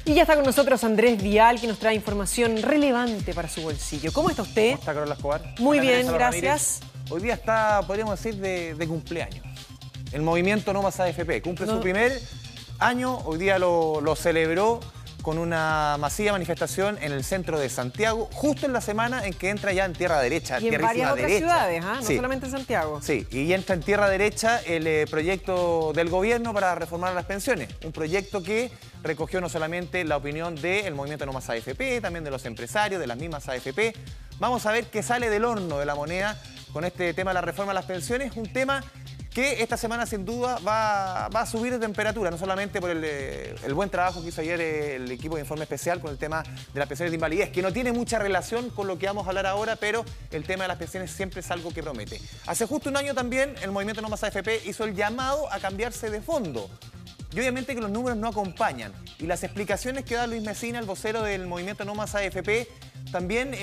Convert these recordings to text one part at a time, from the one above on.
Y ya está con nosotros Andrés Vial, que nos trae información relevante para su bolsillo. ¿Cómo está usted? ¿Cómo está, Carola Escobar? Muy bien, Gonzalo gracias. Ramírez. Hoy día está, podríamos decir, de cumpleaños. El movimiento No Más AFP cumple su primer año. Hoy día lo celebró con una masiva manifestación en el centro de Santiago, justo en la semana en que entra ya en tierra derecha. Y en varias otras ciudades, ¿ah? No Sí. solamente en Santiago. Sí, y entra en tierra derecha el proyecto del gobierno para reformar las pensiones. Un proyecto que recogió no solamente la opinión del movimiento No Más AFP, también de los empresarios, de las mismas AFP. Vamos a ver qué sale del horno de la moneda con este tema de la reforma de las pensiones. Un tema que esta semana sin duda va a subir de temperatura, no solamente por el buen trabajo que hizo ayer el equipo de informe especial con el tema de las pensiones de invalidez, que no tiene mucha relación con lo que vamos a hablar ahora, pero el tema de las pensiones siempre es algo que promete. Hace justo un año también el movimiento No Más AFP hizo el llamado a cambiarse de fondo. Y obviamente que los números no acompañan. Y las explicaciones que da Luis Mesina, el vocero del movimiento No Más AFP, también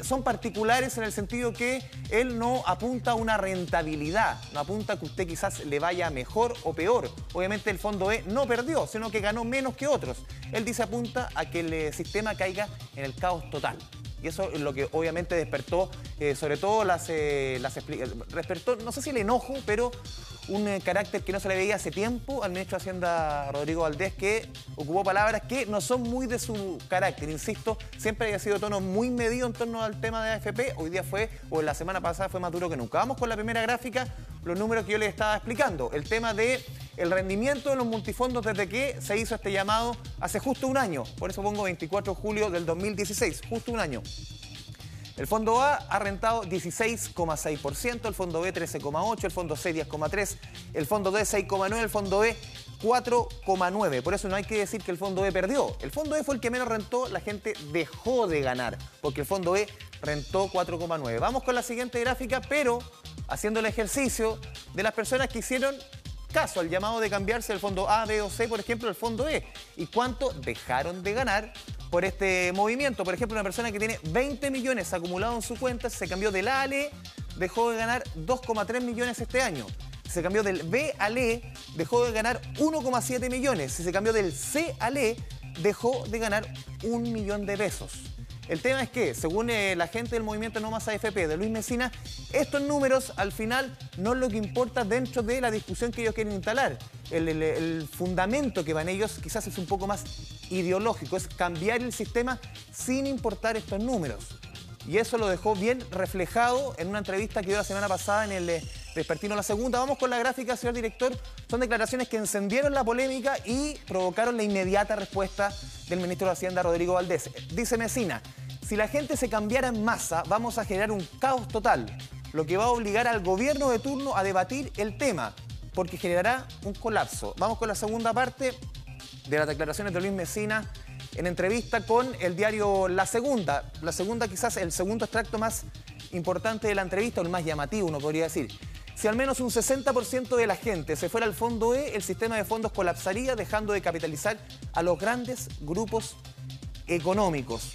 son particulares en el sentido que él no apunta a una rentabilidad, no apunta a que usted quizás le vaya mejor o peor. Obviamente el Fondo E no perdió, sino que ganó menos que otros. Él dice apunta a que el sistema caiga en el caos total. Y eso es lo que obviamente despertó, sobre todo despertó, no sé si el enojo, pero un carácter que no se le veía hace tiempo al ministro de Hacienda, Rodrigo Valdés, que ocupó palabras que no son muy de su carácter. Insisto, siempre había sido tono muy medido en torno al tema de AFP. Hoy día fue, o la semana pasada fue más duro que nunca. Vamos con la primera gráfica, los números que yo les estaba explicando. El tema del rendimiento de los multifondos desde que se hizo este llamado hace justo un año. Por eso pongo 24 de julio del 2016, justo un año. El Fondo A ha rentado 16,6%, el Fondo B 13,8%, el Fondo C 10,3%, el Fondo D 6,9%, el Fondo E 4,9%. Por eso no hay que decir que el Fondo E perdió. El Fondo E fue el que menos rentó, la gente dejó de ganar, porque el Fondo E rentó 4,9%. Vamos con la siguiente gráfica, pero haciendo el ejercicio de las personas que hicieron caso al llamado de cambiarse del Fondo A, B o C, por ejemplo, al Fondo E. ¿Y cuánto dejaron de ganar por este movimiento? Por ejemplo, una persona que tiene 20 millones acumulados en su cuenta, se cambió del A al E, dejó de ganar 2,3 millones este año. Si se cambió del B al E, dejó de ganar 1,7 millones. Si se cambió del C al E, dejó de ganar 1 millón de pesos. El tema es que, según la gente del movimiento No Más AFP, de Luis Mesina, estos números al final no es lo que importa dentro de la discusión que ellos quieren instalar. El fundamento que van ellos quizás es un poco más ideológico, es cambiar el sistema sin importar estos números. Y eso lo dejó bien reflejado en una entrevista que dio la semana pasada en el Vespertino La Segunda. Vamos con la gráfica, señor director. Son declaraciones que encendieron la polémica y provocaron la inmediata respuesta del ministro de Hacienda, Rodrigo Valdés. Dice Mesina, si la gente se cambiara en masa, vamos a generar un caos total, lo que va a obligar al gobierno de turno a debatir el tema, porque generará un colapso. Vamos con la segunda parte de las declaraciones de Luis Mesina en entrevista con el diario La Segunda. La Segunda, quizás el segundo extracto más importante de la entrevista, o el más llamativo, uno podría decir. Si al menos un 60% de la gente se fuera al Fondo E, el sistema de fondos colapsaría, dejando de capitalizar a los grandes grupos económicos.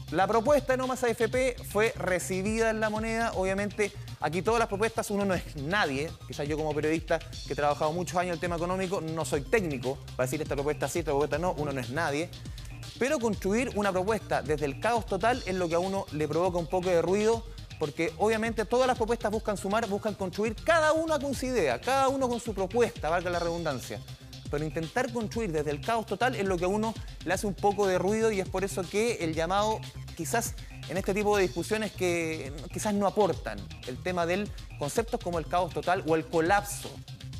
La propuesta de No Más AFP fue recibida en la moneda. Obviamente, aquí todas las propuestas, uno no es nadie. Quizás yo como periodista, que he trabajado muchos años en el tema económico, no soy técnico para decir esta propuesta sí, esta propuesta no, uno no es nadie. Pero construir una propuesta desde el caos total es lo que a uno le provoca un poco de ruido, porque obviamente todas las propuestas buscan sumar, buscan construir, cada una con su idea, cada uno con su propuesta, valga la redundancia. Pero intentar construir desde el caos total es lo que a uno le hace un poco de ruido, y es por eso que el llamado, quizás en este tipo de discusiones que quizás no aportan el tema del conceptos como el caos total o el colapso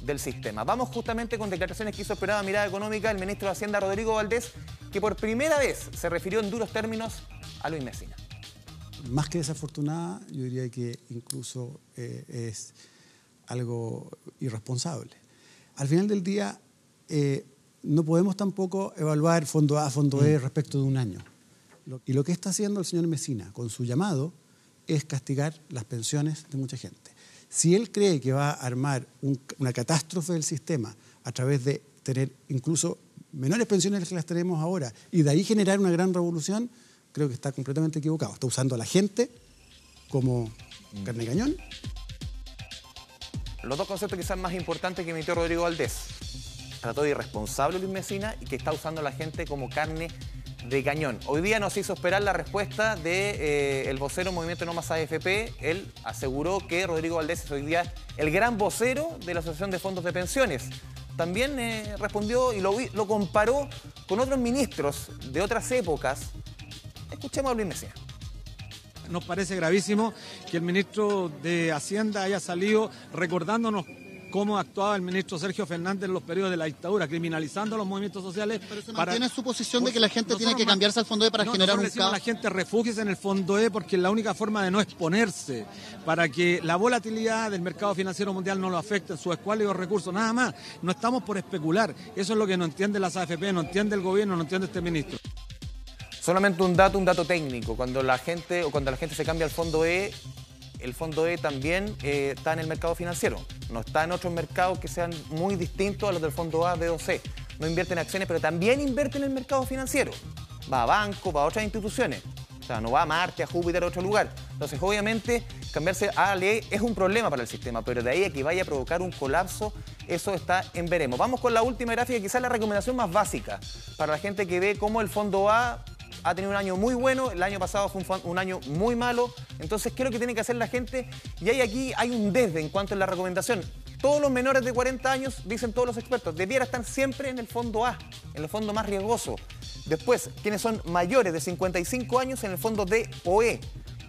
del sistema. Vamos justamente con declaraciones que hizo Esperada Mirada Económica el ministro de Hacienda, Rodrigo Valdés, que por primera vez se refirió en duros términos a Luis Mesina. Más que desafortunada, yo diría que incluso es algo irresponsable. Al final del día, no podemos tampoco evaluar Fondo A, Fondo E respecto de un año. Y lo que está haciendo el señor Mesina con su llamado es castigar las pensiones de mucha gente. Si él cree que va a armar una catástrofe del sistema a través de tener incluso menores pensiones que las tenemos ahora y de ahí generar una gran revolución, creo que está completamente equivocado. Está usando a la gente como carne de cañón. Los dos conceptos quizás más importantes que emitió Rodrigo Valdés. Trató de irresponsable Luis Mesina y que está usando a la gente como carne de cañón. Hoy día nos hizo esperar la respuesta del vocero Movimiento No Más AFP. Él aseguró que Rodrigo Valdés es hoy día el gran vocero de la Asociación de Fondos de Pensiones. También respondió y lo comparó con otros ministros de otras épocas. Escuchemos a Luis Mesía. Nos parece gravísimo que el ministro de Hacienda haya salido recordándonos cómo actuaba el ministro Sergio Fernández en los periodos de la dictadura, criminalizando los movimientos sociales. Pero se mantiene su posición de que la gente tiene que cambiarse al Fondo E para generar un caos. A la gente refúgiese en el Fondo E porque es la única forma de no exponerse, para que la volatilidad del mercado financiero mundial no lo afecte en sus escuálidos recursos, nada más. No estamos por especular. Eso es lo que no entiende las AFP, no entiende el gobierno, no entiende este ministro. Solamente un dato técnico. Cuando la gente se cambia al Fondo E, el Fondo E también está en el mercado financiero. No está en otros mercados que sean muy distintos a los del Fondo A, B o C. No invierte en acciones, pero también invierte en el mercado financiero. Va a bancos, va a otras instituciones. O sea, no va a Marte, a Júpiter, a otro lugar. Entonces, obviamente, cambiarse a ley es un problema para el sistema, pero de ahí a que vaya a provocar un colapso, eso está en veremos. Vamos con la última gráfica, quizás la recomendación más básica para la gente que ve cómo el Fondo A ha tenido un año muy bueno, el año pasado fue un año muy malo. Entonces, ¿qué es lo que tiene que hacer la gente? Y aquí hay un desde en cuanto a la recomendación. Todos los menores de 40 años, dicen todos los expertos, debiera estar siempre en el Fondo A, en el fondo más riesgoso. Después, quienes son mayores de 55 años en el Fondo D o E.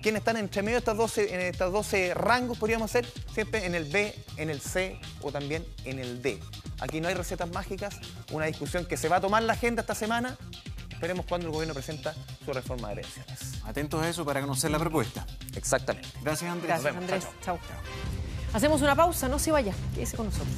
Quienes están entre medio de estos 12 rangos, podríamos ser, siempre en el B, en el C o también en el D. Aquí no hay recetas mágicas, una discusión que se va a tomar la agenda esta semana. Esperemos cuando el gobierno presenta su reforma de pensiones. Atentos a eso para conocer la propuesta. Exactamente. Gracias, Andrés. Gracias, Andrés. Chao. Hacemos una pausa, no se vaya, quédese con nosotros.